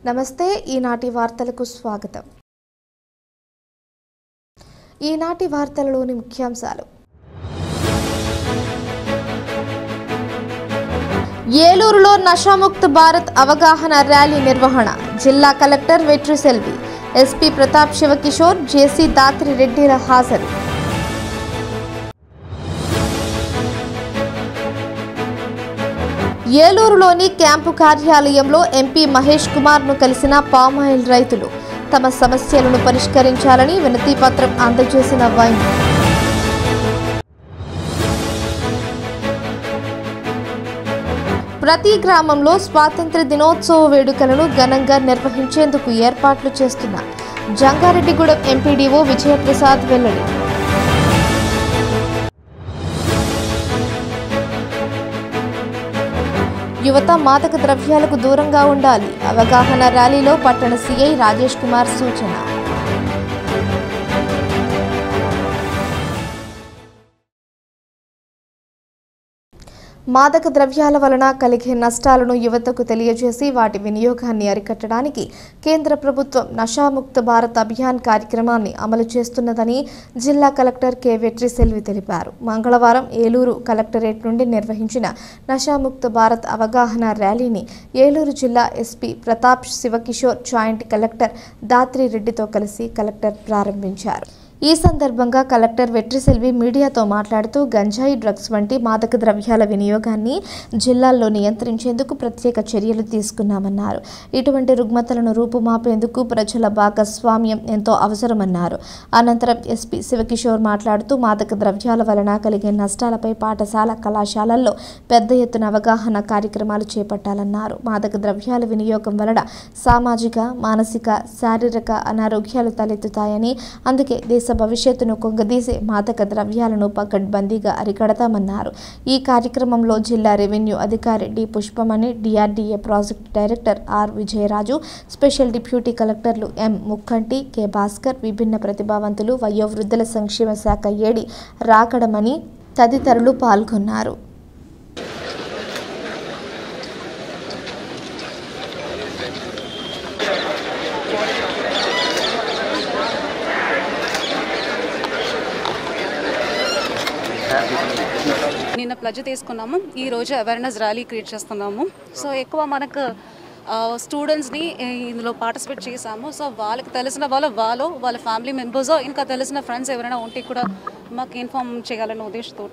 నమస్తే ఈనాటి వార్తలకు స్వాగతం. ఈనాటి వార్తలలోని ముఖ్యాంశాలు. ఏలూరులో నషాముక్త భారత్ అవగాహన ర్యాలీ నిర్వహణ. జిల్లా కలెక్టర్ వెట్రిసెల్వి, ఎస్పీ ప్రతాప్ శివకిషోర్, జేసీ దాత్రి రెడ్డిల హాజరు. ఏలూరులోని క్యాంపు కార్యాలయంలో ఎంపీ మహేష్ కుమార్ను కలిసిన పామాయిల్ రైతులు తమ సమస్యలను పరిష్కరించాలని వినతి పత్రం అందజేసిన వైన్. ప్రతి గ్రామంలో స్వాతంత్ర్య దినోత్సవ వేడుకలను ఘనంగా నిర్వహించేందుకు ఏర్పాట్లు చేస్తున్న జంగారెడ్డిగూడెం ఎంపీడీఓ విజయప్రసాద్ వెల్లడి. యువత మాదక ద్రవ్యాలకు దూరంగా ఉండాలి. అవగాహన ర్యాలీలో పట్టణ సీఐ రాజేష్ కుమార్ సూచన. మాదక ద్రవ్యాల వలన కలిగే నష్టాలను యువతకు తెలియజేసి వాటి వినియోగాన్ని అరికట్టడానికి కేంద్ర ప్రభుత్వం నషాముక్త భారత్ అభియాన్ కార్యక్రమాన్ని అమలు చేస్తున్నదని జిల్లా కలెక్టర్ కె వెట్రిసెల్వి తెలిపారు. మంగళవారం ఏలూరు కలెక్టరేట్ నుండి నిర్వహించిన నషాముక్త భారత్ అవగాహన ర్యాలీని ఏలూరు జిల్లా SP Pratap Shiva Kishore joint collector Dhatri రెడ్డితో కలిసి కలెక్టర్ ప్రారంభించారు. ఈ సందర్భంగా కలెక్టర్ వెట్రిసెల్వి మీడియాతో మాట్లాడుతూ గంజాయి, డ్రగ్స్ వంటి మాదక ద్రవ్యాల వినియోగాన్ని జిల్లాల్లో నియంత్రించేందుకు ప్రత్యేక చర్యలు తీసుకున్నామన్నారు. ఇటువంటి రుగ్మతలను రూపుమాపేందుకు ప్రజల భాగస్వామ్యం ఎంతో అవసరమన్నారు. అనంతరం ఎస్పీ శివకిషోర్ మాట్లాడుతూ మాదక ద్రవ్యాల వలన కలిగే నష్టాలపై పాఠశాల, కళాశాలల్లో పెద్ద ఎత్తున అవగాహన కార్యక్రమాలు చేపట్టాలన్నారు. మాదక ద్రవ్యాల వినియోగం వలన సామాజిక, మానసిక, శారీరక అనారోగ్యాలు తలెత్తుతాయని, అందుకే దేశ భవిష్యత్తును కొంగదీసే మాదక ద్రవ్యాలను పకడ్బందీగా అరికడతామన్నారు. ఈ కార్యక్రమంలో జిల్లా రెవెన్యూ అధికారి D Pushpamani, DRDA project director R Vijayaraju, special deputy కలెక్టర్లు ఎం ముక్కంటి, కె భాస్కర్, విభిన్న ప్రతిభావంతులు, వయోవృద్ధుల సంక్షేమ శాఖ ఏడి రాకడమని తదితరులు పాల్గొన్నారు. నిన్న ప్లజ్ తీసుకున్నాము. ఈరోజు అవేర్నెస్ ర్యాలీ క్రియేట్ చేస్తున్నాము. సో ఎక్కువ మనకు స్టూడెంట్స్ని ఇందులో పార్టిసిపేట్ చేశాము. సో వాళ్ళకి తెలిసిన వాళ్ళ ఫ్యామిలీ మెంబర్స్, ఇంకా తెలిసిన ఫ్రెండ్స్ ఎవరైనా ఉంటే కూడా మాకు ఇన్ఫార్మ్ చేయాలనే ఉద్దేశంతో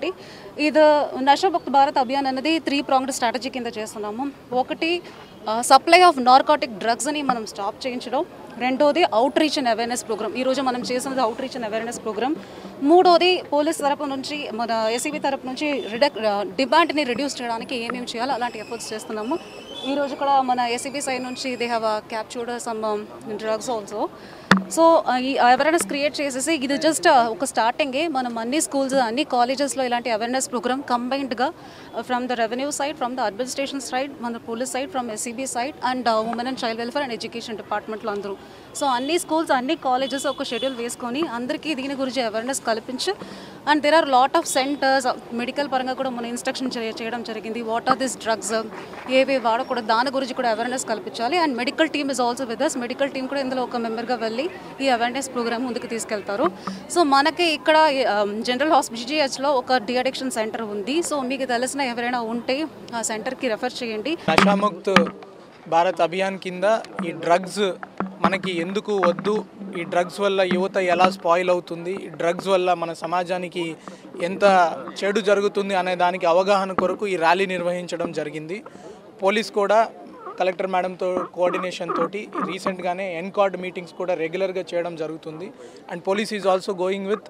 ఇది నషాముక్త భారత్ అభియాన్ అనేది 3 ప్రాంగ్డ్ స్ట్రాటజీ కింద చేస్తున్నాము. ఒకటి, సప్లై ఆఫ్ నార్కోటిక్ డ్రగ్స్ని మనం స్టాప్ చేయించడం. రెండోది, outreach and awareness program. ఈరోజు మనం చేసినది outreach and awareness program. మూడోది, పోలీస్ తరపు నుంచి, మన ఎస్సీబీ తరపు నుంచి డిమాండ్ని రిడ్యూస్ చేయడానికి ఏమేమి చేయాలో అలాంటి ఎఫర్ట్స్ చేస్తున్నాము. ఈరోజు కూడా మన ఎస్సీబీ సైడ్ నుంచి they have captured some drugs also. So ఈ అవేర్నెస్ క్రియేట్ చేసేసి ఇది జస్ట్ ఒక స్టార్టింగే. మనం అన్ని స్కూల్స్, అన్ని కాలేజెస్లో ఇలాంటి అవేర్నెస్ ప్రోగ్రామ్ కంబైన్డ్గా from the revenue side, from the administration side, మన police side, from SCB side and women and child welfare and education డిపార్ట్మెంట్లో అందరూ. సో అన్ని స్కూల్స్, అన్ని కాలేజెస్ ఒక షెడ్యూల్ వేసుకొని అందరికీ దీని గురించి అవేర్నెస్ కల్పించి, and there are lot of centres medical పరంగా కూడా మనం ఇన్స్ట్రక్షన్ చేయడం జరిగింది. వాట్ ఆర్ దిస్ డ్రగ్స్, ఏవి వాడకూడదు, దాని గురించి కూడా అవేర్నెస్ కల్పించాలి. And medical team is also with us. Medical team కూడా ఇందులో ఒక మెంబర్గా వెళ్ళి ఈ అవేర్నెస్ ప్రోగ్రామ్ ముందుకు తీసుకెళ్తారు. సో మనకి ఇక్కడ జనరల్ హాస్పిటల్లో ఒక డి అడిక్షన్ సెంటర్ ఉంది. సో మీకు తెలిసిన ఎవరైనా ఉంటే ఆ సెంటర్కి రెఫర్ చేయండి. నషాముక్త్ భారత్ అభియాన్ కింద ఈ డ్రగ్స్ మనకి ఎందుకు వద్దు, ఈ డ్రగ్స్ వల్ల యువత ఎలా స్పాయిల్ అవుతుంది, ఈ డ్రగ్స్ వల్ల మన సమాజానికి ఎంత చెడు జరుగుతుంది అనే దానికి అవగాహన కొరకు ఈ ర్యాలీ నిర్వహించడం జరిగింది. పోలీస్ కూడా కలెక్టర్ మేడంతో కోఆర్డినేషన్ తోటి రీసెంట్గానే ఎన్కార్డ్ మీటింగ్స్ కూడా రెగ్యులర్గా చేయడం జరుగుతుంది. And police is also going with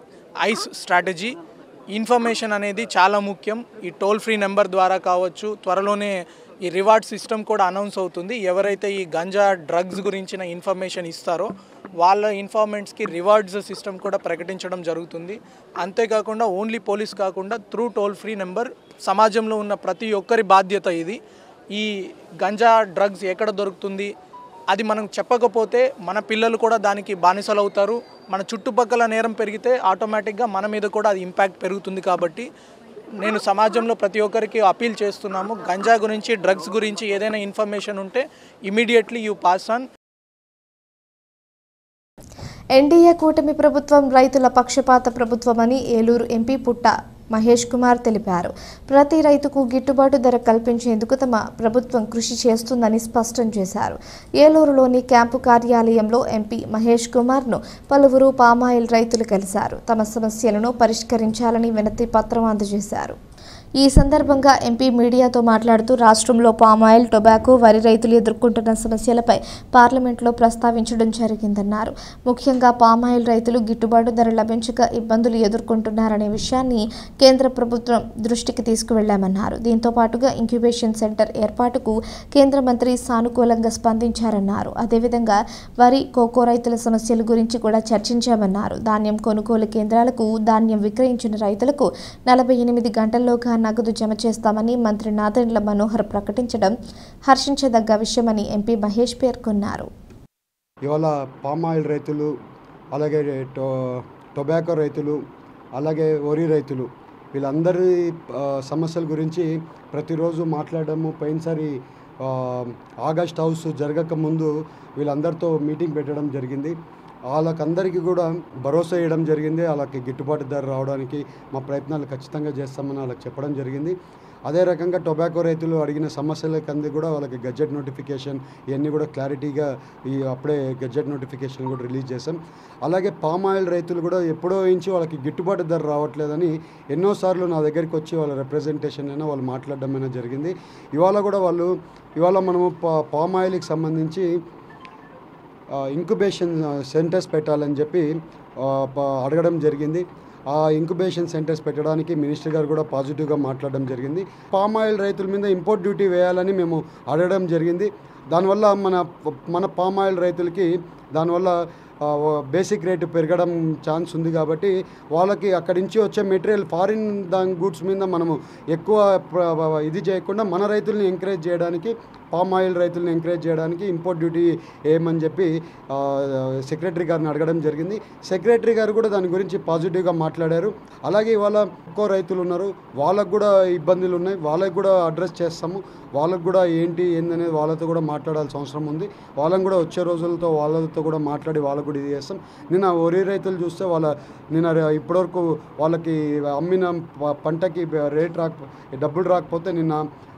ice strategy. Information అనేది చాలా ముఖ్యం. ఈ టోల్ ఫ్రీ నెంబర్ ద్వారా కావచ్చు, త్వరలోనే ఈ రివార్డ్ సిస్టమ్ కూడా అనౌన్స్ అవుతుంది. ఎవరైతే ఈ గంజా డ్రగ్స్ గురించిన ఇన్ఫర్మేషన్ ఇస్తారో వాళ్ళ ఇన్ఫార్మెంట్స్కి రివార్డ్స్ సిస్టమ్ కూడా ప్రకటించడం జరుగుతుంది. అంతేకాకుండా ఓన్లీ పోలీస్ కాకుండా త్రూ టోల్ ఫ్రీ నెంబర్ సమాజంలో ఉన్న ప్రతి ఒక్కరి బాధ్యత ఇది. ఈ గంజా డ్రగ్స్ ఎక్కడ దొరుకుతుంది అది మనం చెప్పకపోతే మన పిల్లలు కూడా దానికి బానిసలు అవుతారు. మన చుట్టుపక్కల నేరం పెరిగితే ఆటోమేటిక్గా మన మీద కూడా అది ఇంపాక్ట్ పెరుగుతుంది. కాబట్టి నేను సమాజంలో ప్రతి ఒక్కరికి అపీల్ చేస్తున్నాము, గంజా గురించి డ్రగ్స్ గురించి ఏదైనా ఇన్ఫర్మేషన్ ఉంటే immediately you pass on. NDA కూటమి ప్రభుత్వం రైతుల పక్షపాత ప్రభుత్వమని ఏలూరు ఎంపీ పుట్ట మహేష్ కుమార్ తెలిపారు. ప్రతి రైతుకు గిట్టుబాటు ధర కల్పించేందుకు తమ ప్రభుత్వం కృషి చేస్తుందని స్పష్టం చేశారు. ఏలూరులోని క్యాంపు కార్యాలయంలో ఎంపీ మహేష్ కుమార్ను పలువురు పామాయిల్ రైతులు కలిశారు. తమ సమస్యలను పరిష్కరించాలని వినతి పత్రం అందజేశారు. ఈ సందర్భంగా ఎంపీ మీడియాతో మాట్లాడుతూ రాష్ట్రంలో పామాయిల్, టొబాకో, వరి రైతులు ఎదుర్కొంటున్న సమస్యలపై పార్లమెంట్లో ప్రస్తావించడం జరిగిందన్నారు. ముఖ్యంగా పామాయిల్ రైతులు గిట్టుబాటు ధర లభించక ఇబ్బందులు ఎదుర్కొంటున్నారనే విషయాన్ని కేంద్ర ప్రభుత్వం దృష్టికి తీసుకువెళ్లామన్నారు. దీంతో పాటుగా ఇంక్యుబేషన్ సెంటర్ ఏర్పాటుకు కేంద్ర మంత్రి సానుకూలంగా స్పందించారన్నారు. అదేవిధంగా వరి, కోకో రైతుల సమస్యల గురించి కూడా చర్చించామన్నారు. ధాన్యం కొనుగోలు కేంద్రాలకు ధాన్యం విక్రయించిన రైతులకు 48 గంటల్లోగా నగదు జమ చేస్తామని మంత్రి నాదెండ్ల మనోహర్ ప్రకటించడం హర్షించదగ్గ విషయమని ఎంపీ మహేష్ పేర్కొన్నారు. ఇవాళ పామాయిల్ రైతులు, అలాగే టొబాకో రైతులు, అలాగే వరి రైతులు వీళ్ళందరి సమస్యల గురించి ప్రతిరోజు మాట్లాడము. పోయినసారి ఆగస్ట్ హౌస్ జరగక ముందు వీళ్ళందరితో మీటింగ్ పెట్టడం జరిగింది. వాళ్ళకందరికీ కూడా భరోసా ఇవ్వడం జరిగింది. వాళ్ళకి గిట్టుబాటు ధర రావడానికి మా ప్రయత్నాలు ఖచ్చితంగా చేస్తామని వాళ్ళకి చెప్పడం జరిగింది. అదే రకంగా టొబాకో రైతులు అడిగిన సమస్యలకంది కూడా వాళ్ళకి గెజెట్ నోటిఫికేషన్ ఇవన్నీ కూడా క్లారిటీగా అప్పుడే గెజెట్ నోటిఫికేషన్ కూడా రిలీజ్ చేశాం. అలాగే పామాయిల్ రైతులు కూడా ఎప్పుడో నుంచి వాళ్ళకి గిట్టుబాటు ధర రావట్లేదని ఎన్నోసార్లు నా దగ్గరికి వచ్చి వాళ్ళ రిప్రజెంటేషన్ అయినా వాళ్ళు మాట్లాడడం అయినా జరిగింది. ఇవాళ మనము పామాయిల్కి సంబంధించి ఇంక్యుబేషన్ సెంటర్స్ పెట్టాలని చెప్పి అడగడం జరిగింది. ఆ ఇంక్యుబేషన్ సెంటర్స్ పెట్టడానికి మినిస్టర్ గారు కూడా పాజిటివ్గా మాట్లాడడం జరిగింది. పామాయిల్ రైతుల మీద ఇంపోర్ట్ డ్యూటీ వేయాలని మేము అడగడం జరిగింది. దానివల్ల మన పామాయిల్ రైతులకి దానివల్ల బేసిక్ రేటు పెరగడం ఛాన్స్ ఉంది. కాబట్టి వాళ్ళకి అక్కడి నుంచి వచ్చే మెటీరియల్ ఫారిన్ గూడ్స్ మీద మనము ఎక్కువ ఇది చేయకుండా మన రైతుల్ని ఎంకరేజ్ చేయడానికి, పామాయిల్ రైతులను ఎంకరేజ్ చేయడానికి ఇంపోర్ట్ డ్యూటీ వేయమని చెప్పి సెక్రటరీ గారిని అడగడం జరిగింది. సెక్రటరీ గారు కూడా దాని గురించి పాజిటివ్గా మాట్లాడారు. అలాగే ఇవాళ ఎక్కువ రైతులు ఉన్నారు, వాళ్ళకు కూడా ఇబ్బందులు ఉన్నాయి, వాళ్ళకి కూడా అడ్రస్ చేస్తాము. వాళ్ళకు కూడా ఏందనేది వాళ్ళతో కూడా మాట్లాడాల్సిన అవసరం ఉంది. వాళ్ళని కూడా వచ్చే రోజులతో వాళ్ళతో కూడా మాట్లాడి వాళ్ళకు కూడా ఇది చేస్తాం. నిన్న వరి రైతులు చూస్తే నిన్న ఇప్పటివరకు వాళ్ళకి అమ్మిన పంటకి డబ్బులు రాకపోతే నిన్న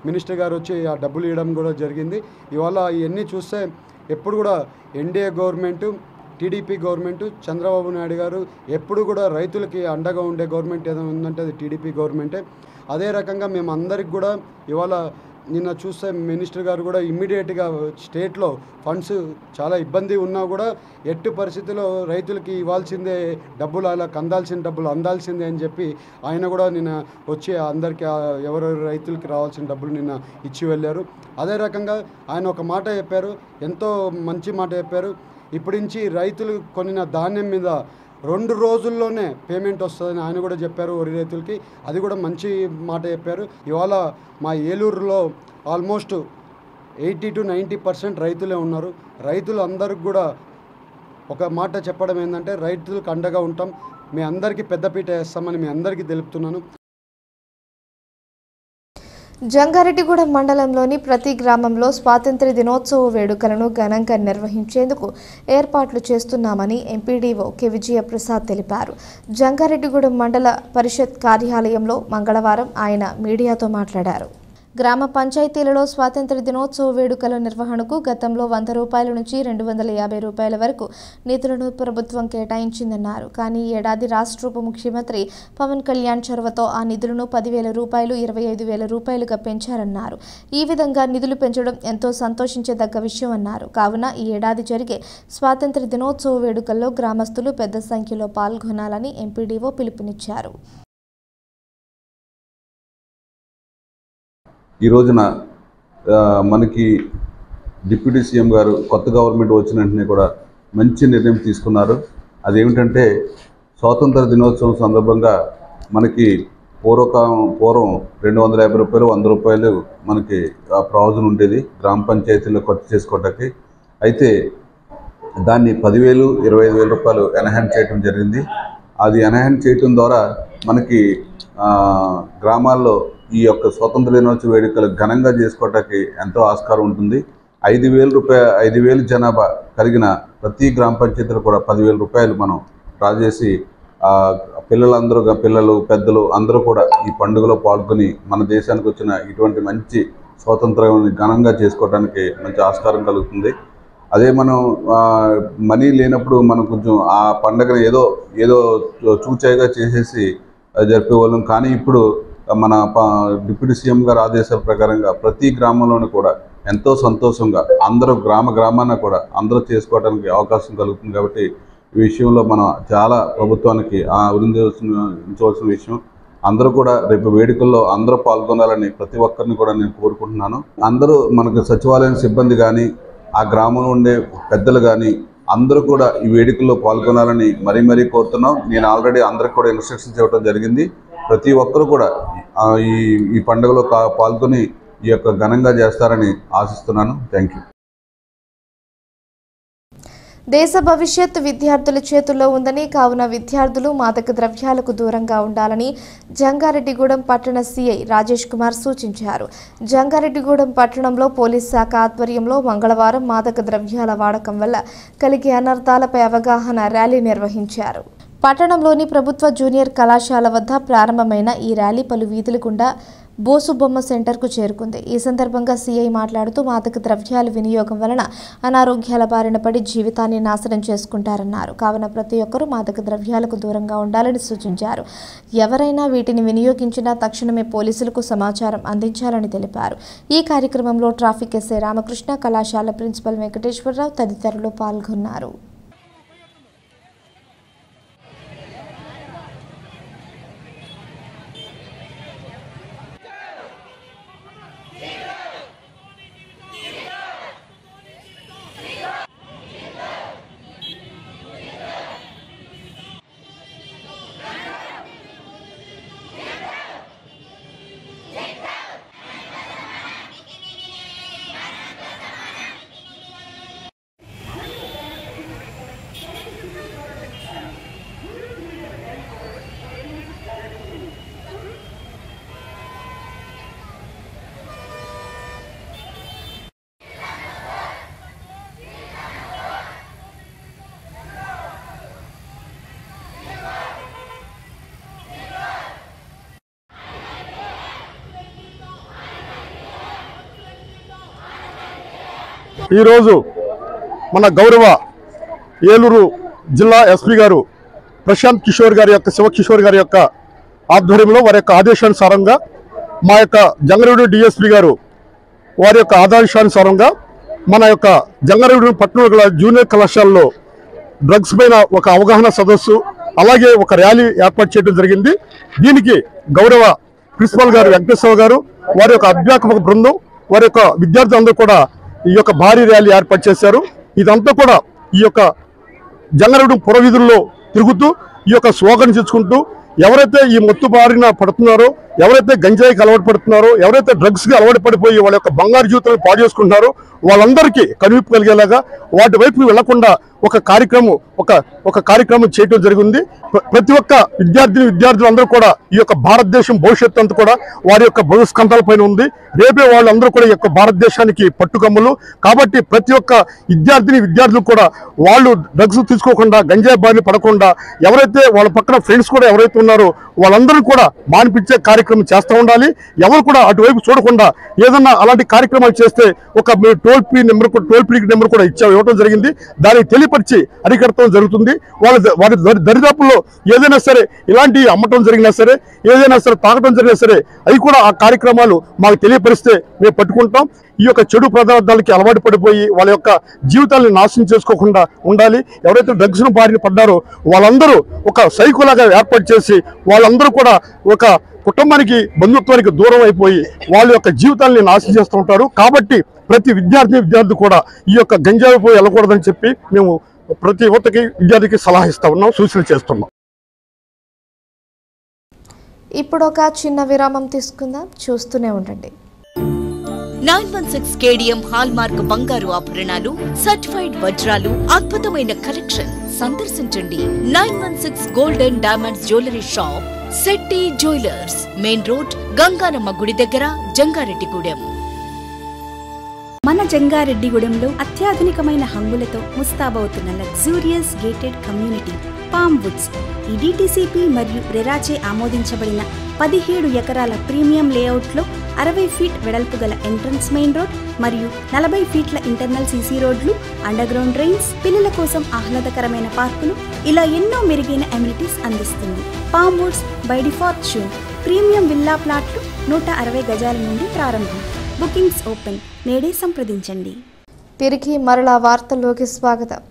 మినిస్టర్ గారు వచ్చి ఆ డబ్బులు ఇవ్వడం కూడా జరిగింది. ఇవాళ ఇవన్నీ చూస్తే ఎప్పుడు కూడా NDA government, TDP government, Chandrababu Naidu గారు ఎప్పుడు కూడా రైతులకి అండగా ఉండే గవర్నమెంట్ ఏదైనా ఉందంటే అది టీడీపీ గవర్నమెంటే. అదే రకంగా మేము అందరికి కూడా ఇవాళ నిన్న చూస్తే మినిస్టర్ గారు కూడా ఇమ్మీడియట్గా స్టేట్లో ఫండ్స్ చాలా ఇబ్బంది ఉన్నా కూడా ఎట్టి పరిస్థితుల్లో రైతులకి ఇవ్వాల్సిందే డబ్బులు, అలా అందాల్సిన డబ్బులు అందాల్సిందే అని చెప్పి ఆయన కూడా నిన్న వచ్చి అందరికీ ఎవరెవరు రైతులకి రావాల్సిన డబ్బులు నిన్న ఇచ్చి వెళ్ళారు. అదే రకంగా ఆయన ఒక మాట చెప్పారు, ఎంతో మంచి మాట చెప్పారు. ఇప్పటి నుంచి రైతులు కొనిన ధాన్యం మీద 2 రోజుల్లోనే పేమెంట్ వస్తుందని ఆయన కూడా చెప్పారు వరి రైతులకి. అది కూడా మంచి మాట చెప్పారు. ఇవాళ మా ఏలూరులో ఆల్మోస్ట్ 80 to 90% రైతులే ఉన్నారు. రైతులు అందరికి కూడా ఒక మాట చెప్పడం ఏంటంటే రైతులకు అండగా ఉంటాం, మీ అందరికీ పెద్దపీట వేస్తామని మీ అందరికీ తెలుపుతున్నాను. జంగారెడ్డిగూడెం మండలంలోని ప్రతి గ్రామంలో స్వాతంత్ర్య దినోత్సవ వేడుకలను ఘనంగా నిర్వహించేందుకు ఏర్పాట్లు చేస్తున్నామని ఎంపీడీఓ కె విజయప్రసాద్ తెలిపారు. జంగారెడ్డిగూడెం మండల పరిషత్ కార్యాలయంలో మంగళవారం ఆయన మీడియాతో మాట్లాడారు. గ్రామ పంచాయతీలలో స్వాతంత్ర్య దినోత్సవ వేడుకల నిర్వహణకు గతంలో 100 రూపాయల నుంచి 250 రూపాయల వరకు నిధులను ప్రభుత్వం కేటాయించిందన్నారు. కానీ ఏడాది రాష్ట్ర ఉప ముఖ్యమంత్రి పవన్ కళ్యాణ్ చొరవతో ఆ నిధులను 10,000 రూపాయలు 25,000 రూపాయలుగా పెంచారన్నారు. ఈ విధంగా నిధులు పెంచడం ఎంతో సంతోషించదగ్గ విషయం అన్నారు. కావున ఈ ఏడాది జరిగే స్వాతంత్ర్య దినోత్సవ వేడుకల్లో గ్రామస్తులు పెద్ద సంఖ్యలో పాల్గొనాలని ఎంపీడీఓ పిలుపునిచ్చారు. ఈ రోజున మనకి డిప్యూటీ సీఎం గారు కొత్త గవర్నమెంట్ వచ్చిన వెంటనే కూడా మంచి నిర్ణయం తీసుకున్నారు. అదేమిటంటే స్వాతంత్ర దినోత్సవం సందర్భంగా మనకి పూర్వం 250 రూపాయలు 100 రూపాయలు మనకి ప్రావిజన్ ఉండేది గ్రామ పంచాయతీలో ఖర్చు చేసుకోవడానికి. అయితే దాన్ని 10,000 25,000 రూపాయలు ఎన్హాన్స్ చేయడం జరిగింది. అది ఎన్హాన్స్ చేయటం ద్వారా మనకి గ్రామాల్లో ఈ యొక్క స్వాతంత్ర దినోత్సవ వేడుకలు ఘనంగా చేసుకోవటానికి ఎంతో ఆస్కారం ఉంటుంది. 5,000 జనాభా కలిగిన ప్రతి గ్రామ పంచాయతీలో కూడా 10,000 రూపాయలు మనం డ్రా చేసి పిల్లలు పెద్దలు అందరూ కూడా ఈ పండుగలో పాల్గొని మన దేశానికి వచ్చిన ఇటువంటి మంచి స్వాతంత్రాన్ని ఘనంగా చేసుకోవడానికి మంచి ఆస్కారం కలుగుతుంది. అదే మనం మనీ లేనప్పుడు మనం కొంచెం ఆ పండుగను ఏదో చూచాయిగా చేసేసి జరిపేవాళ్ళం. కానీ ఇప్పుడు మన డిప్యూటీ సీఎం గారి ఆదేశాల ప్రకారంగా ప్రతి గ్రామంలోనూ కూడా ఎంతో సంతోషంగా అందరూ గ్రామాన కూడా అందరూ చేసుకోవడానికి అవకాశం కలుగుతుంది. కాబట్టి ఈ విషయంలో మనం చాలా ప్రభుత్వానికి ఉంచవలసిన విషయం. అందరూ కూడా రేపు వేడుకల్లో అందరూ పాల్గొనాలని ప్రతి ఒక్కరిని కూడా నేను కోరుకుంటున్నాను. అందరూ మనకు సచివాలయం సిబ్బంది కానీ ఆ గ్రామంలో ఉండే పెద్దలు కానీ అందరూ కూడా ఈ వేడుకల్లో పాల్గొనాలని మరీ కోరుతున్నాం. నేను ఆల్రెడీ అందరికి కూడా ఇన్స్ట్రక్షన్స్ ఇవ్వడం జరిగింది. ప్రతి ఒక్కరు కూడా ఈ పండుగలో పాల్గొని ఈ యొక్క ఘనంగా చేస్తారని ఆశిస్తున్నాను. Thank you. దేశ భవిష్యత్తు విద్యార్థుల చేతుల్లో ఉందని, కావున విద్యార్థులు మాదక ద్రవ్యాలకు దూరంగా ఉండాలని జంగారెడ్డిగూడెం పట్టణ సీఐ రాజేష్ కుమార్ సూచించారు. జంగారెడ్డిగూడెం పట్టణంలో పోలీస్ శాఖ ఆధ్వర్యంలో మంగళవారం మాదక ద్రవ్యాల వాడకం వల్ల కలిగే అనర్థాలపై అవగాహన ర్యాలీ నిర్వహించారు. పట్టణంలోని ప్రభుత్వ జూనియర్ కళాశాల వద్ద ప్రారంభమైన ఈ ర్యాలీ పలు వీధుల గుండా బోసుబొమ్మ సెంటర్కు చేరుకుంది. ఈ సందర్భంగా సీఐ మాట్లాడుతూ మాదక ద్రవ్యాల వినియోగం వలన అనారోగ్యాల బారిన పడి జీవితాన్ని నాశనం చేసుకుంటారన్నారు. కావున ప్రతి ఒక్కరూ మాదక ద్రవ్యాలకు దూరంగా ఉండాలని సూచించారు. ఎవరైనా వీటిని వినియోగించినా తక్షణమే పోలీసులకు సమాచారం అందించాలని తెలిపారు. ఈ కార్యక్రమంలో ట్రాఫిక్ ఎస్ఐ రామకృష్ణ, కళాశాల ప్రిన్సిపల్ వెంకటేశ్వరరావు తదితరులు పాల్గొన్నారు. ఈరోజు మన గౌరవ ఏలూరు జిల్లా ఎస్పీ గారు ప్రశాంత్ కిషోర్ గారి యొక్క శివకిషోర్ గారి యొక్క ఆధ్వర్యంలో వారి యొక్క ఆదేశానుసారంగా మా యొక్క జంగారెడ్డి డిఎస్పీ గారు వారి యొక్క ఆదేశానుసారంగా మన యొక్క జంగారెడ్డి పట్టణ జూనియర్ కళాశాలలో డ్రగ్స్ పైన ఒక అవగాహన సదస్సు అలాగే ఒక ర్యాలీ ఏర్పాటు చేయడం జరిగింది. దీనికి గౌరవ ప్రిన్సిపల్ గారు వెంకటేశ్వర గారు వారి యొక్క అధ్యాపక బృందం వారి యొక్క విద్యార్థులందరూ కూడా ఈ యొక్క భారీ ర్యాలీ ఏర్పాటు చేశారు. ఇదంతా కూడా ఈ యొక్క జంగారెడ్డి పురవీధుల్లో తిరుగుతూ ఈ యొక్క స్లోగన్ చేసుకుంటూ ఎవరైతే ఈ మత్తు బారిన పడుతున్నారో, ఎవరైతే గంజాయికి అలవాటు పడుతున్నారో, ఎవరైతే డ్రగ్స్కి అలవాటు పడిపోయి వాళ్ళ యొక్క బంగారు జీవితాలను పాడు చేసుకుంటున్నారో వాళ్ళందరికీ కనువిప్పు కలిగేలాగా వాటి వైపు వెళ్లకుండా ఒక కార్యక్రమం చేయడం జరిగింది. ప్రతి ఒక్క విద్యార్థులందరూ కూడా ఈ యొక్క భారతదేశం భవిష్యత్తు అంతా కూడా వారి యొక్క భవిష్కంతాల పైన ఉంది. రేపే వాళ్ళందరూ కూడా ఈ యొక్క భారతదేశానికి పట్టుకమ్ములు. కాబట్టి ప్రతి ఒక్క విద్యార్థులు కూడా వాళ్ళు డ్రగ్స్ తీసుకోకుండా గంజాయి బారిన పడకుండా ఎవరైతే వాళ్ళ పక్కన ఫ్రెండ్స్ కూడా ఎవరైతే ఉన్నారో వాళ్ళందరూ కూడా మానిపించే కార్యక్రమం చేస్తూ ఉండాలి. ఎవరు కూడా అటువైపు చూడకుండా ఏదన్నా అలాంటి కార్యక్రమాలు చేస్తే ఒక టోల్ ఫ్రీ నెంబర్ కూడా ఇవ్వడం జరిగింది. దానికి తెలియపరిచి అరికట్టడం జరుగుతుంది. వారి దరిదాపుల్లో ఏదైనా సరే ఇలాంటి అమ్మటం జరిగినా సరే ఏదైనా సరే తాగటం జరిగినా సరే అవి కూడా ఆ కార్యక్రమాలు మాకు తెలియపరిస్తే మేము పట్టుకుంటాం. ఈ యొక్క చెడు పదార్థాలకి అలవాటు పడిపోయి వాళ్ళ యొక్క జీవితాలను నాశనం చేసుకోకుండా ఉండాలి. ఎవరైతే డ్రగ్స్ను బారిన పడ్డారో వాళ్ళందరూ ఒక సైకోలాగా ఏర్పాటు చేసి వాళ్ళందరూ కూడా ఒక కుటుంబానికి బంధుత్వానికి దూరం అయిపోయి వాళ్ళ యొక్క జీవితాలని నాశనం చేస్తూ ఉంటారు. కాబట్టి ప్రతి విద్యార్థి కూడా ఈ యొక్క గంజాయి పోయి వెళ్ళకూడదని చెప్పి మేము ప్రతి యువతకి విద్యార్థికి సలహా ఇస్తా ఉన్నాం, సూచన చేస్తున్నాం. ఇప్పుడు ఒక చిన్న విరామం తీసుకుందాం, చూస్తూనే ఉండండి. 916 కేడిఎం హాల్ మార్క్ బంగారు ఆభరణాలు, సర్టిఫైడ్ వజ్రాలు, అద్భుతమైన కలెక్షన్, సందర్శించండి. 916 golden diamonds jewellery shop, Shetty jewellers, main road, Ganganamma గుడి దగ్గర, జంగారెడ్డిగూడెం. మన జంగారెడ్డిగూడెంలో అత్యాధునికమైన హంగులతో ముస్తాబవుతున్న luxurious gated community palm woods. ఈ డిటిసిపి మరియు రెరాచే ఆమోదించబడిన 17 ఎకరాల ప్రీమియం లేఅవుట్లో 60 ఫీట్ వెడల్పు గల ఎంట్రన్స్ మెయిన్ రోడ్ మరియు 40 ఫీట్ల ఇంటర్నల్ సీసీ రోడ్లు, అండర్ గ్రౌండ్ డ్రైన్స్, పిల్లల కోసం ఆహ్లాదకరమైన పార్కులు, ఇలా ఎన్నో మెరుగైన అమ్యూనిటీస్ అందిస్తుంది. Palm woods by De Fortune premium villa ప్లాట్లు 160 గజాల నుండి ప్రారంభం. Bookings open. నేడే సంప్రదించండి. తిరిగి మరలా వార్తల్లోకి స్వాగతం.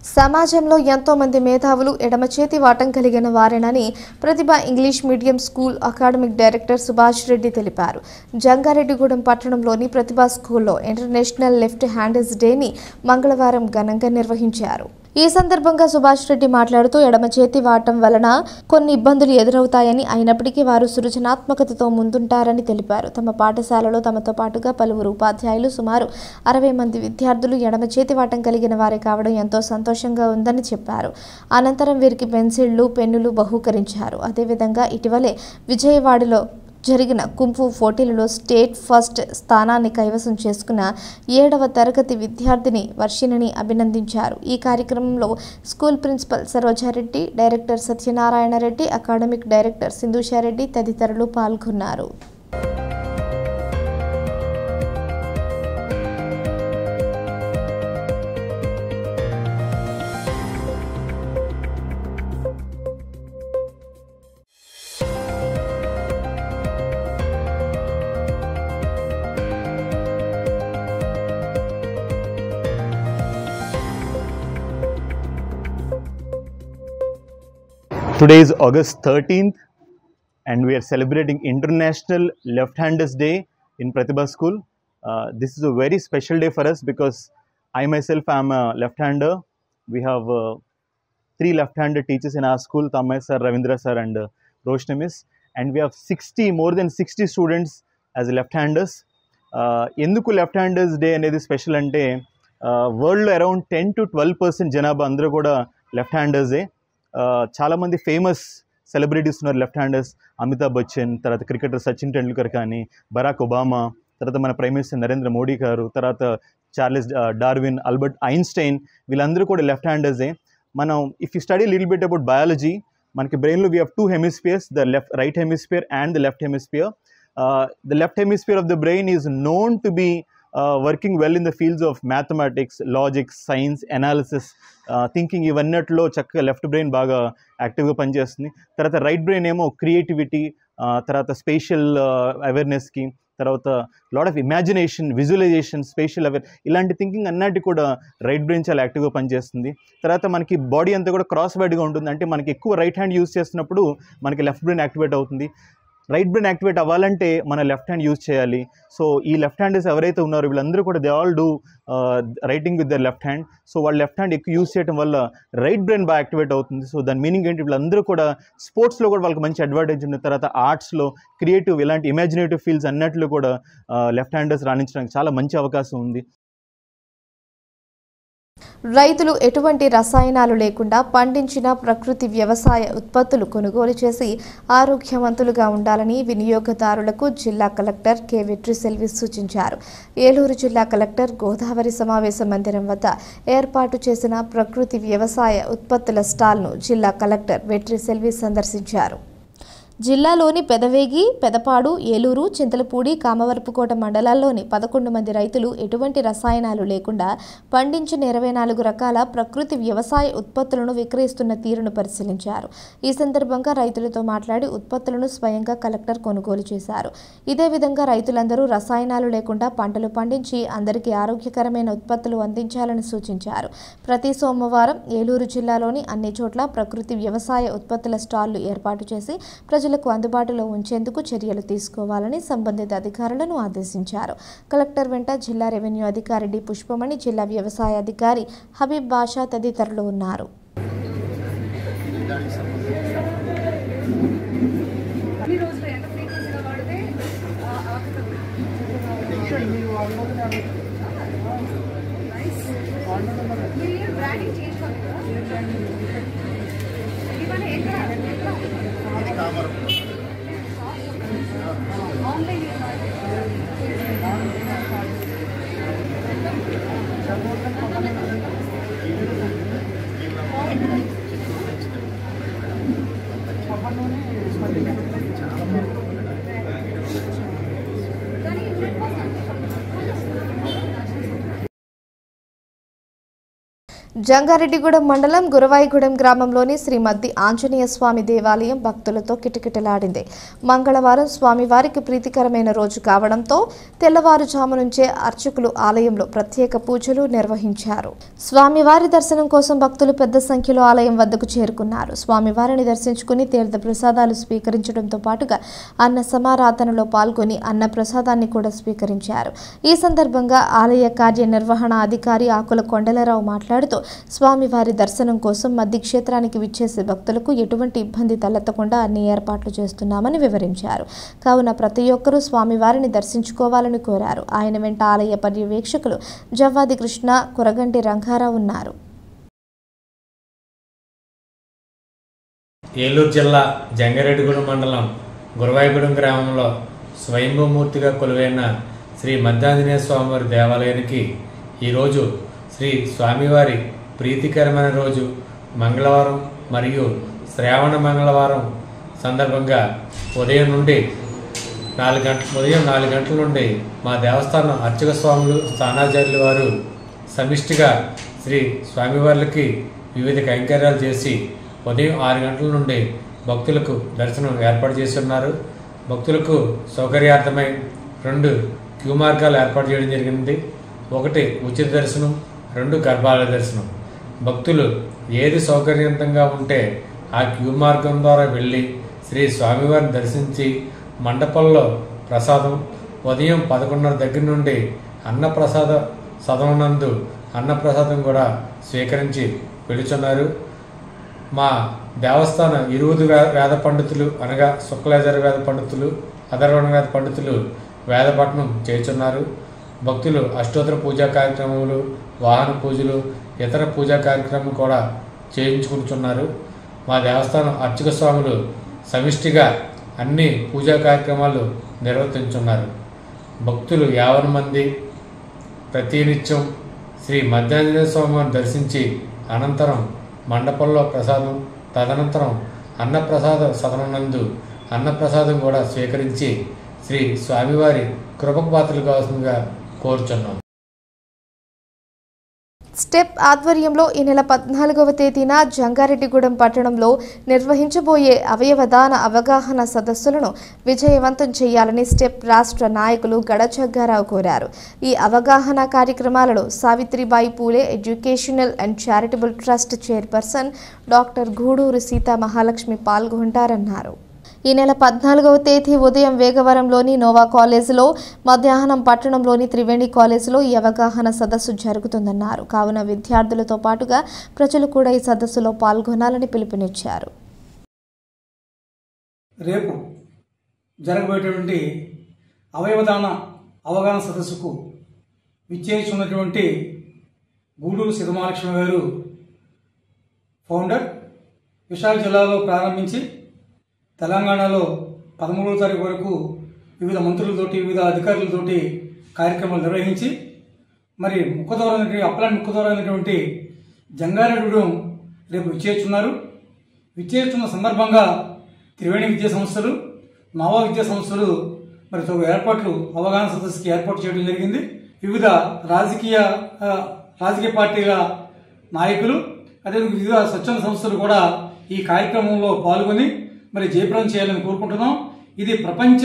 సమాజంలో ఎంతో మంది మేధావులు ఎడమ చేతి వాటం కలిగిన వారేనని Pratibha English medium school academic director Subhash Reddy తెలిపారు. జంగారెడ్డిగూడెం పట్టణంలోని ప్రతిభ స్కూల్లో ఇంటర్నేషనల్ లెఫ్ట్ హ్యాండర్స్ డేని మంగళవారం ఘనంగా నిర్వహించారు. ఈ సందర్భంగా సుభాష్ రెడ్డి మాట్లాడుతూ ఎడమ చేతి వాటం వలన కొన్ని ఇబ్బందులు ఎదురవుతాయని, అయినప్పటికీ వారు సృజనాత్మకతతో ముందుంటారని తెలిపారు. తమ పాఠశాలలో తమతో పాటుగా పలువురు ఉపాధ్యాయులు, సుమారు 60 మంది విద్యార్థులు ఎడమ చేతి వాటం కలిగిన వారే కావడం ఎంతో సంతోషంగా ఉందని చెప్పారు. అనంతరం వీరికి పెన్సిళ్లు, పెన్నులు బహూకరించారు. అదేవిధంగా ఇటీవలే విజయవాడలో జరిగిన కుంఫు పోటీలలో స్టేట్ ఫస్ట్ స్థానాన్ని కైవసం చేసుకున్న 7వ తరగతి విద్యార్థిని వర్షిణిని అభినందించారు. ఈ కార్యక్రమంలో school principal Saroja Reddy, director Satyanarayana Reddy, academic director Sindhusha Reddy తదితరులు పాల్గొన్నారు. Today is August 13th and we are celebrating International Left-Handers Day in Pratibha School. This is a very special day for us because I myself am a left-hander. We have 3 left-handed teachers in our school, Tamay sir, Ravindra sir and Roshni miss, and we have more than 60 students as left-handers. Enduku Left-Handers Day anedi special ante world lo around 10 to 12% janaba andaru kuda left-handers e. చాలా మంది famous celebrities ఉన్నారు left handers. Amitabh Bachchan, తర్వాత cricketer Sachin Tendulkar కానీ, Barack Obama, తర్వాత మన prime minister Narendra Modi గారు, తర్వాత Charles Darwin, Albert Einstein, వీళ్ళందరూ కూడా లెఫ్ట్ హ్యాండర్సే. మనం if you study little bit about biology, మనకి బ్రెయిన్లో we have 2 hemispheres, the right hemisphere and the left hemisphere. The left hemisphere of the brain is known to be working well in the fields of mathematics, logics, science, analysis, thinking, ఇవన్నట్లో చక్కగా left brain బాగా యాక్టివ్గా పనిచేస్తుంది. తర్వాత right brain ఏమో creativity, తర్వాత spatial అవేర్నెస్కి, తర్వాత lot of imagination, visualization, spatial ఇలాంటి థింకింగ్ అన్నిటి కూడా రైట్ బ్రెయిన్ చాలా యాక్టివ్గా పనిచేస్తుంది. తర్వాత మనకి బాడీ అంతా కూడా క్రాస్ వైడ్గా ఉంటుంది. అంటే మనకి ఎక్కువ రైట్ హ్యాండ్ యూజ్ చేస్తున్నప్పుడు మనకి లెఫ్ట్ బ్రెయిన్ యాక్టివేట్ అవుతుంది. రైట్ బ్రెయిన్ యాక్టివేట్ అవ్వాలంటే మన లెఫ్ట్ హ్యాండ్ యూజ్ చేయాలి. సో ఈ లెఫ్ట్ హ్యాండర్స్ ఎవరైతే ఉన్నారో వీళ్ళందరూ కూడా they all do writing with their left hand. So వాళ్ళు లెఫ్ట్ హ్యాండ్ ఎక్కువ యూజ్ చేయడం వల్ల రైట్ బ్రెయిన్ బాగా యాక్టివేట్ అవుతుంది. సో దాని మీనింగ్ ఏంటి, వీళ్ళందరూ కూడా స్పోర్ట్స్లో కూడా వాళ్ళకి మంచి అడ్వాంటేజ్ ఉంది. తర్వాత ఆర్ట్స్లో, క్రియేటివ్, ఇలాంటి ఇమాజినేటివ్ ఫీల్డ్స్ అన్నట్లు కూడా లెఫ్ట్ హ్యాండర్స్ రాణించడానికి చాలా మంచి అవకాశం ఉంది. రైతులు ఎటువంటి రసాయనాలు లేకుండా పండించిన ప్రకృతి వ్యవసాయ ఉత్పత్తులు కొనుగోలు చేసి ఆరోగ్యవంతులుగా ఉండాలని వినియోగదారులకు జిల్లా కలెక్టర్ కె వెట్రిసెల్వి సూచించారు. ఏలూరు జిల్లా కలెక్టర్ గోదావరి సమావేశ మందిరం వద్ద ఏర్పాటు చేసిన ప్రకృతి వ్యవసాయ ఉత్పత్తుల స్టాల్ను జిల్లా కలెక్టర్ వెట్రిసెల్వి సందర్శించారు. జిల్లాలోని పెదవేగి, పెదపాడు, ఏలూరు, చింతలపూడి, కామవరపుకోట మండలాల్లోని 11 మంది రైతులు ఎటువంటి రసాయనాలు లేకుండా పండించిన 24 రకాల ప్రకృతి వ్యవసాయ ఉత్పత్తులను విక్రయిస్తున్న తీరును పరిశీలించారు. ఈ సందర్భంగా రైతులతో మాట్లాడి ఉత్పత్తులను స్వయంగా కలెక్టర్ కొనుగోలు చేశారు. ఇదే విధంగా రైతులందరూ రసాయనాలు లేకుండా పంటలు పండించి అందరికీ ఆరోగ్యకరమైన ఉత్పత్తులు అందించాలని సూచించారు. ప్రతి సోమవారం ఏలూరు జిల్లాలోని అన్ని చోట్ల ప్రకృతి వ్యవసాయ ఉత్పత్తుల స్టాళ్లు ఏర్పాటు చేసి ప్రజలకు అందుబాటులో ఉంచేందుకు చర్యలు తీసుకోవాలని సంబంధిత అధికారులను ఆదేశించారు. కలెక్టర్ వెంట జిల్లా రెవెన్యూ అధికారి డి పుష్పమణి, జిల్లా వ్యవసాయ అధికారి హబీబ్ బాషా తదితరులు ఉన్నారు. జంగారెడ్డిగూడెం మండలం గురవాయిగూడెం గ్రామంలోని శ్రీ మద్ది ఆంజనేయ స్వామి దేవాలయం భక్తులతో కిటకిటలాడింది. మంగళవారం స్వామివారికి ప్రీతికరమైన రోజు కావడంతో తెల్లవారుజాము నుంచే అర్చకులు ఆలయంలో ప్రత్యేక పూజలు నిర్వహించారు. స్వామివారి దర్శనం కోసం భక్తులు పెద్ద సంఖ్యలో ఆలయం వద్దకు చేరుకున్నారు. స్వామివారిని దర్శించుకుని తీర్థ ప్రసాదాలు స్వీకరించడంతో పాటుగా అన్న సమారాధనలో పాల్గొని అన్న ప్రసాదాన్ని కూడా స్వీకరించారు. ఈ సందర్భంగా ఆలయ కార్యనిర్వహణ అధికారి ఆకుల కొండలరావు మాట్లాడుతూ స్వామివారి దర్శనం కోసం మద్ది క్షేత్రానికి విచ్చేసే భక్తులకు ఎటువంటి ఇబ్బంది తలెత్తకుండా అన్ని ఏర్పాట్లు చేస్తున్నామని వివరించారు. కావున ప్రతి ఒక్కరూ స్వామివారిని దర్శించుకోవాలని కోరారు. ఆయన వెంట ఆలయ పర్యవేక్షకులు జవ్వాది కృష్ణ, కురగంటి రంగారావు ఉన్నారు. ఏలూరు జిల్లా జంగారెడ్డిగూడెం మండలం గురవాయిగూడెం గ్రామంలో స్వయంభూమూర్తిగా కొలువైన శ్రీ మద్దాంజనేయ స్వామివారి దేవాలయానికి ఈరోజు శ్రీ స్వామివారి ప్రీతికరమైన రోజు మంగళవారం మరియు శ్రావణ మంగళవారం సందర్భంగా ఉదయం 4 గంటల నుండి మా దేవస్థానం అర్చక స్వాములు స్థానాచార్యుల వారు సమిష్టిగా శ్రీ స్వామివార్లకి వివిధ కైంకర్యాలు చేసి ఉదయం 6 గంటల నుండి భక్తులకు దర్శనం ఏర్పాటు చేసి ఉన్నారు. భక్తులకు సౌకర్యార్థమై 2 క్యూ మార్గాలు ఏర్పాటు చేయడం జరిగింది. 1 ఉచిత దర్శనం, 2 గర్భాలయ దర్శనం. భక్తులు ఏది సౌకర్యవంతంగా ఉంటే ఆ క్యూ మార్గం ద్వారా వెళ్ళి శ్రీ స్వామివారిని దర్శించి మండపంలో ప్రసాదం ఉదయం 11:30 దగ్గర నుండి అన్నప్రసాద సదనందు అన్నప్రసాదం కూడా స్వీకరించి వెళుచున్నారు. మా దేవస్థాన 20 వేద పండితులు అనగా శుక్లాచార్య వేద పండితులు, అధర్వణ వేద పండితులు వేదపట్నం చేస్తున్నారు. భక్తులు అష్టోత్తర పూజా కార్యక్రమాలు, వాహన పూజలు, ఇతర పూజా కార్యక్రమాలు కూడా చేయించుకుంటున్నారు. మా దేవస్థానం అర్చక స్వాములు సమిష్టిగా అన్ని పూజా కార్యక్రమాలు నిర్వర్తించున్నారు. భక్తులు 50 మంది ప్రతినిత్యం శ్రీ మద్దాంజనేయ స్వామిని దర్శించి అనంతరం మండపంలో ప్రసాదం, తదనంతరం అన్నప్రసాద సదనందు అన్నప్రసాదం కూడా స్వీకరించి శ్రీ స్వామివారి కృపకు పాత్రలు కావాల్సిందిగా కోరుచున్నాం. స్టెప్ ఆధ్వర్యంలో ఈ నెల 14వ తేదీన జంగారెడ్డిగూడెం పట్టణంలో నిర్వహించబోయే అవయవదాన అవగాహన సదస్సులను విజయవంతం చేయాలని స్టెప్ రాష్ట్ర నాయకులు గడ జగ్గారావు కోరారు. ఈ అవగాహన కార్యక్రమాలలో Savitribai Phule educational and charitable trust chairperson doctor Guduru Sita Mahalakshmi పాల్గొంటారన్నారు. ఈ నెల 14వ తేదీ ఉదయం వేగవరంలోని నోవా కాలేజీలో, మధ్యాహ్నం పట్టణంలోని త్రివేణి కాలేజీలో ఈ అవగాహన సదస్సు జరుగుతుందన్నారు. కావున విద్యార్థులతో పాటుగా ప్రజలు కూడా ఈ సదస్సులో పాల్గొనాలని పిలుపునిచ్చారు. రేపు జరగబోయేటువంటి అవయవదాన అవగాహన సదస్సుకు విచ్చేస్తున్నటువంటి గూడూరు సీతమహాలక్ష్మి గారు ఫౌండర్, విశాఖ జిల్లాలో ప్రారంభించి తెలంగాణలో 13వ తారీఖు వరకు వివిధ మంత్రులతోటి, వివిధ అధికారులతోటి కార్యక్రమాలు నిర్వహించి మరి అప్లాంటి ముక్కదూరైనటువంటి జంగారెడ్డిగూడెం రేపు విచ్చేస్తున్నారు. విచ్చేస్తున్న సందర్భంగా త్రివేణి విద్యా సంస్థలు, నవా విద్యా సంస్థలు మరి తగు ఏర్పాట్లు అవగాహన సదస్సుకి ఏర్పాటు చేయడం జరిగింది. వివిధ రాజకీయ పార్టీల నాయకులు, అదేవిధంగా వివిధ స్వచ్ఛంద సంస్థలు కూడా ఈ కార్యక్రమంలో పాల్గొని మరి జయప్రదం చేయాలని కోరుకుంటున్నాం. ఇది ప్రపంచ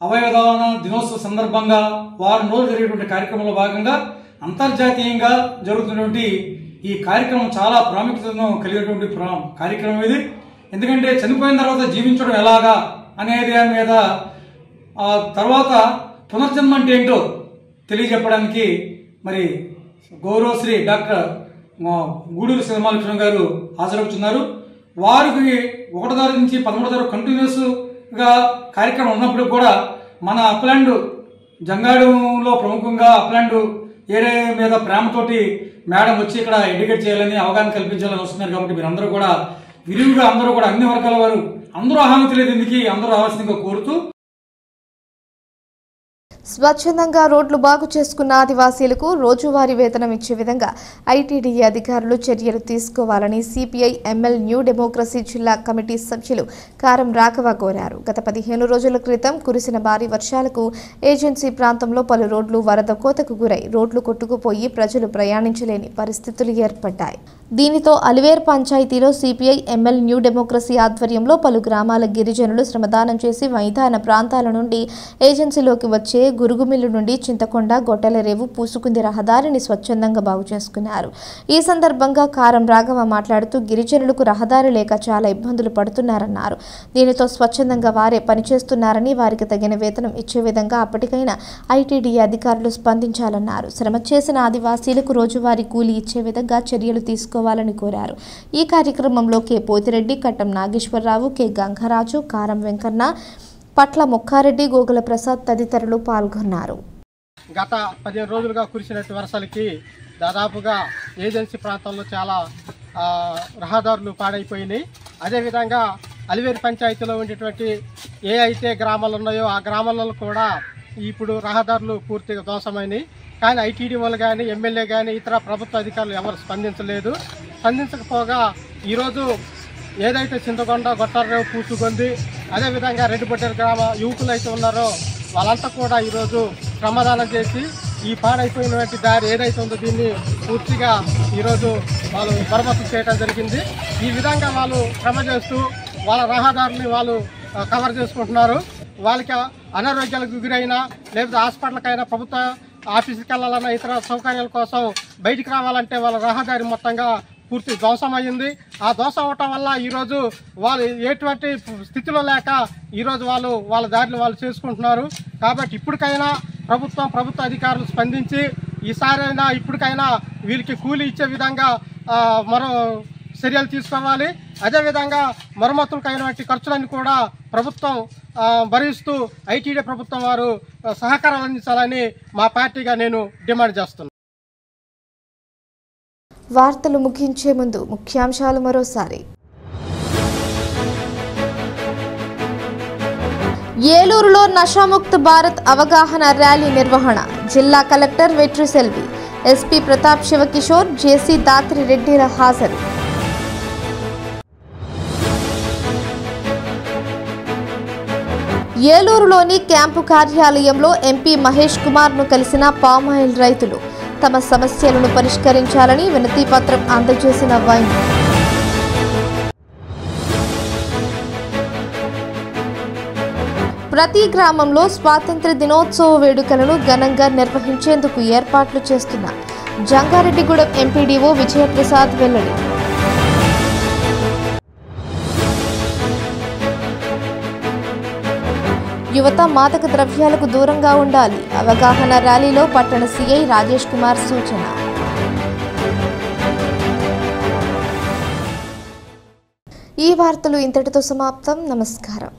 అవయవదాన దినోత్సవ సందర్భంగా వారం రోజులు జరిగేటువంటి కార్యక్రమంలో భాగంగా అంతర్జాతీయంగా జరుగుతున్నటువంటి ఈ కార్యక్రమం చాలా ప్రాముఖ్యతను కలిగినటువంటి కార్యక్రమం ఇది. ఎందుకంటే చనిపోయిన తర్వాత జీవించడం ఎలాగా అనే దాని మీద, ఆ తర్వాత పునర్జన్మ అంటే ఏంటో తెలియజెప్పడానికి మరి గౌరవశ్రీ డాక్టర్ గూడూరు సీతమహాలక్ష్మి గారు హాజరవుతున్నారు. వారికి 1వ తారీఖు నుంచి 13వ తారీఖు కంటిన్యూస్గా కార్యక్రమం ఉన్నప్పుడు కూడా మన అప్లాండ్ జంగారెడ్డిలో ప్రముఖంగా అప్లాండ్ ఏరియా మీద ప్రేమతోటి మేడం వచ్చి ఇక్కడ ఎడ్యుకేట్ చేయాలని, అవగాహన కల్పించాలని వస్తున్నారు. కాబట్టి మీరందరూ కూడా విరివిగా అందరూ కూడా అన్ని వర్గాల వారు అందరూ ఆహ్వానితులేదు ఇందుకు అందరూ రావాల్సిందిగా కోరుతూ, స్వచ్ఛందంగా రోడ్లు బాగు చేసుకున్న ఆదివాసీలకు రోజువారీ వేతనం ఇచ్చే విధంగా ఐటీడీఏ అధికారులు చర్యలు తీసుకోవాలని సిపిఐ ఎంఎల్ న్యూ డెమోక్రసీ జిల్లా కమిటీ సభ్యులు కారం రాఘవ కోరారు. గత 15 రోజుల క్రితం కురిసిన భారీ వర్షాలకు ఏజెన్సీ ప్రాంతంలో పలు రోడ్లు వరద కోతకు గురై రోడ్లు కొట్టుకుపోయి ప్రజలు ప్రయాణించలేని పరిస్థితులు ఏర్పడ్డాయి. దీనితో అలివేర్ పంచాయతీలో సిపిఐ ఎంఎల్ న్యూ డెమోక్రసీ ఆధ్వర్యంలో పలు గ్రామాల గిరిజనులు శ్రమదానం చేసి మైదాన ప్రాంతాల నుండి ఏజెన్సీలోకి వచ్చే గురుగుమిల్లు నుండి చింతకొండ గొట్టెలరేవు పూసుకుంది రహదారిని స్వచ్ఛందంగా బాగు చేసుకున్నారు. ఈ సందర్భంగా కారం రాఘవ మాట్లాడుతూ గిరిజనులకు రహదారి లేక చాలా ఇబ్బందులు పడుతున్నారన్నారు. దీనితో స్వచ్ఛందంగా వారే పనిచేస్తున్నారని, వారికి తగిన వేతనం ఇచ్చే విధంగా అప్పటికైనా ఐటీడీఏ అధికారులు స్పందించాలన్నారు. శ్రమ చేసిన ఆదివాసీలకు రోజువారీ కూలీ ఇచ్చే విధంగా చర్యలు తీసుకోవాలని కోరారు. ఈ కార్యక్రమంలో కె పోతిరెడ్డి, కట్టం నాగేశ్వరరావు, కె గంగరాజు, కారం వెంకన్న, పట్ల ముక్కారెడ్డి, గోగుల ప్రసాద్ తదితరులు పాల్గొన్నారు. గత 15 రోజులుగా కురిసినట్టు వర్షాలకి దాదాపుగా ఏజెన్సీ ప్రాంతంలో చాలా రహదారులు పాడైపోయినాయి. అదేవిధంగా అలివేరు పంచాయతీలో ఉండేటువంటి ఏ అయితే గ్రామాలు ఉన్నాయో ఆ గ్రామాలలో కూడా ఇప్పుడు రహదారులు పూర్తిగా ధ్వంసమైనాయి. కానీ ఐటీడీ వాళ్ళు కానీ, ఎమ్మెల్యే కానీ, ఇతర ప్రభుత్వ అధికారులు ఎవరు స్పందించలేదు. స్పందించకపోగా ఈరోజు ఏదైతే చింతకొండ గొట్టారేవు పూసుకుంది, అదేవిధంగా రెడ్డిపొట్టేరు గ్రామ యువకులు అయితే ఉన్నారో వాళ్ళంతా కూడా ఈరోజు శ్రమదానం చేసి ఈ పాడైపోయినటువంటి దారి ఏదైతే ఉందో దీన్ని పూర్తిగా ఈరోజు వాళ్ళు మరమ్మతు చేయడం జరిగింది. ఈ విధంగా వాళ్ళు శ్రమ చేస్తూ వాళ్ళ రహదారుని వాళ్ళు కవర్ చేసుకుంటున్నారు. వాళ్ళకి అనారోగ్యాలకు గురైనా లేకపోతే హాస్పిటల్కైనా, ప్రభుత్వ ఆఫీస్కి వెళ్ళాలన్నా, ఇతర సౌకర్యాల కోసం బయటికి రావాలంటే వాళ్ళ రహదారి మొత్తంగా పూర్తి ధ్వంసమైంది. ఆ ధ్వంసం అవటం వల్ల ఈరోజు వాళ్ళు ఎటువంటి స్థితిలో లేక ఈరోజు వాళ్ళు వాళ్ళ దారిని వాళ్ళు చేసుకుంటున్నారు. కాబట్టి ఇప్పటికైనా ప్రభుత్వ అధికారులు స్పందించి ఈసారైనా ఇప్పటికైనా వీళ్ళకి కూలీ ఇచ్చే విధంగా మరో చర్యలు తీసుకోవాలి. అదేవిధంగా మరమ్మతులకైనటువంటి ఖర్చులన్నీ కూడా ప్రభుత్వం భరిస్తూ ఐటీడీ ప్రభుత్వం వారు సహకారాలు అందించాలని మా పార్టీగా నేను డిమాండ్ చేస్తున్నాను. వార్తలు ముగించే ముందు ముఖ్యాంశాలు మరోసారి. ఏలూరులో నషాముక్త భారత్ అవగాహన ర్యాలీ నిర్వహణ. జిల్లా కలెక్టర్ వెట్రిసెల్వి, ఎస్పీ ప్రతాప్ శివకిషోర్, జేసీ దాత్రి రెడ్డిల హాజరు. ఏలూరులోని క్యాంపు కార్యాలయంలో ఎంపీ మహేష్ కుమార్ను కలిసిన పామాయిల్ రైతులు. తమ సమస్యలను పరిష్కరించాలని వినతి పత్రం అందజేసిన వైన్. ప్రతి గ్రామంలో స్వాతంత్ర దినోత్సవ వేడుకలను ఘనంగా నిర్వహించేందుకు ఏర్పాట్లు చేస్తున్న జంగారెడ్డిగూడెం ఎంపీడీఓ విజయప్రసాద్ వెల్లడి. యువత మాదక ద్రవ్యాలకు దూరంగా ఉండాలి. అవగాహన ర్యాలీలో పట్టణ సీఐ రాజేష్ కుమార్ సూచన. ఈ వార్తలు ఇంతటితో సమాప్తం. నమస్కారం.